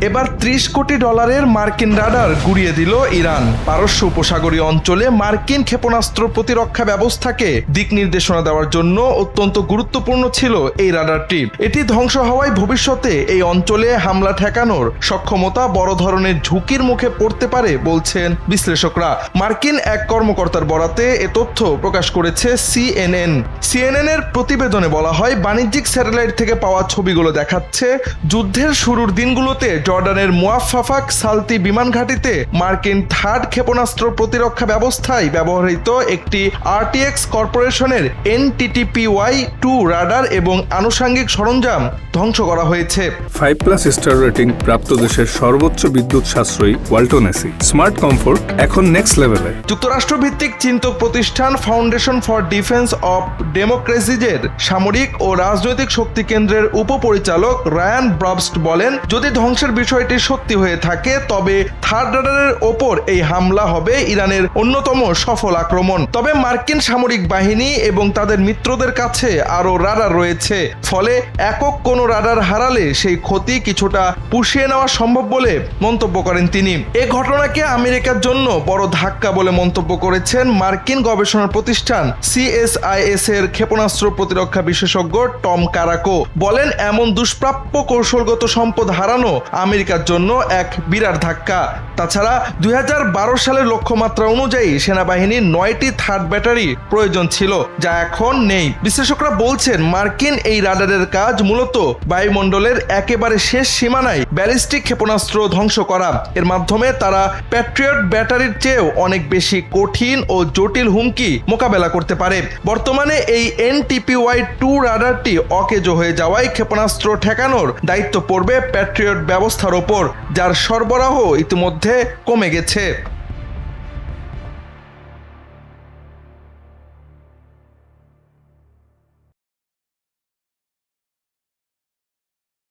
এবার $30 কোটি মার্কিন রাডার গুড়িয়ে দিল ইরান। পারস্য উপসাগরীয় অঞ্চলে মার্কিন ক্ষেপণাস্ত্র প্রতিরক্ষা ব্যবস্থাকে দিক নির্দেশনা দেওয়ার জন্য অত্যন্ত গুরুত্বপূর্ণ ছিল এই রাডারটি। এটি ধ্বংস হওয়ায় ভবিষ্যতে এই অঞ্চলে হামলা ঠেকানোর সক্ষমতা বড় ধরনের ঝুঁকির মুখে পড়তে পারে বলছেন বিশ্লেষকরা। মার্কিন এক কর্মকর্তার বরাতে এ তথ্য প্রকাশ করেছে সিএনএন এর প্রতিবেদনে বলা হয়, বাণিজ্যিক স্যাটেলাইট থেকে পাওয়া ছবিগুলো দেখাচ্ছে যুদ্ধের শুরুর দিনগুলোতে জর্ডানের মুয়াফফাক সালতি বিমান ঘাঁটিতে মার্কিন থার্ড ক্ষেপণাস্ত্র প্রতিরক্ষা ব্যবস্থায় ব্যবহৃত একটি আরটিএক্স কর্পোরেশনের NTTPY-2 রাডার এবং আনুষঙ্গিক সরঞ্জাম ধ্বংস করা হয়েছে। 5+ স্টার রেটিং প্রাপ্ত দেশের সর্বোচ্চ বিদ্যুৎ সাশ্রয়ী ওয়ালটন এসি। স্মার্ট কমফোর্ট এখন নেক্সট লেভেলে। যুক্তরাষ্ট্রভিত্তিক চিন্তক প্রতিষ্ঠান ফাউন্ডেশন ফর ডিফেন্স অব ডেমোক্রেসিজের সামরিক ও রাজনৈতিক শক্তি কেন্দ্রের উপপরিচালক রায়ান ব্রবস্ট বলেন, যদি ধ্বংসের বিষয়টি সত্যি হয়ে থাকে তবে থার্ড রাডারের ওপর এই হামলা হবে ইরানের অন্যতম সফল আক্রমণ। তবে মার্কিন সামরিক বাহিনী এবং তাদের মিত্রদের কাছে আরও রাডার রয়েছে, ফলে একক কোনো রাডার হারালে সেই ক্ষতি কিছুটা পুষিয়ে নেওয়া সম্ভব বলে মন্তব্য করেন তিনি। এ ঘটনাকে আমেরিকার জন্য বড় ধাক্কা বলে মন্তব্য করেছেন মার্কিন গবেষণা প্রতিষ্ঠান CSIS এর ক্ষেপণাস্ত্র প্রতিরক্ষা বিশেষজ্ঞ টম কারাকো। বলেন, এমন দুষ্প্রাপ্য কৌশলগত সম্পদ হারানো আমেরিকার জন্য এক বিরাট ধাক্কা। তাছাড়া 2012 সালের লক্ষ্যমাত্রা অনুযায়ী সেনাবাহিনীর 9টি থার্ড ব্যাটারি প্রয়োজন ছিল, যা এখন নেই। বিশ্লেষকরা বলছেন, মার্কিন এই রাডারের কাজ মূলত বায়ুমণ্ডলের একেবারে শেষ সীমানায় ব্যালিস্টিক ক্ষেপণাস্ত্র ধ্বংস করা। এর মাধ্যমে তারা প্যাট্রিয়ট ব্যাটারির চেয়েও অনেক বেশি কঠিন ও জটিল হুমকি মোকাবেলা করতে পারে। বর্তমানে এই NTPY-2 রাডারটি অকেজো হয়ে যাওয়ায় ক্ষেপণাস্ত্র ঠেকানোর দায়িত্ব পড়বে প্যাট্রিয়ট ব্যবস্থার ওপর, যার সরবরাহ ইতিমধ্যে কমে গেছে।